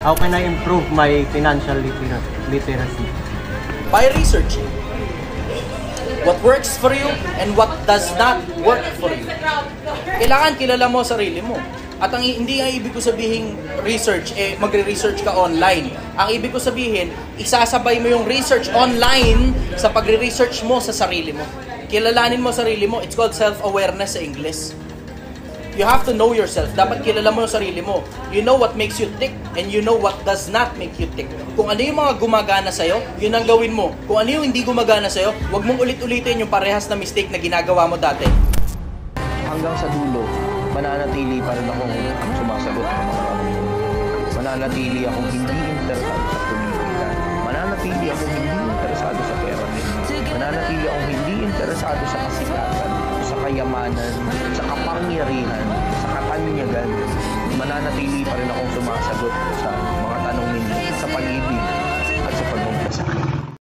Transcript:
How can I improve my financial literacy? By researching what works for you and what does not work for you. Kailangan kilala mo sarili mo. At hindi ang ibig ko sabihin research, magre-research ka online. Ang ibig ko sabihin, isasabay mo yung research online sa pagre-research mo sa sarili mo. Kilalanin mo sarili mo. It's called self-awareness sa English. You have to know yourself. Dapat kilala mo yung sarili mo. You know what makes you tick and you know what does not make you tick. Kung ano yung mga gumagana sa'yo, yun ang gawin mo. Kung ano yung hindi gumagana sa'yo, huwag mong ulit-ulitin yung parehas na mistake na ginagawa mo dati. Hanggang sa dulo, mananatili pa rin akong sumasagot ng mga tanong. Mananatili akong hindi interesado sa politika. Mananatili akong hindi interesado sa pera. Mananatili akong hindi interesado sa kasikatan, sa kayamanan, sa kapangyarihan, sa katanyagan. Mananatili pa rin akong sumasagot sa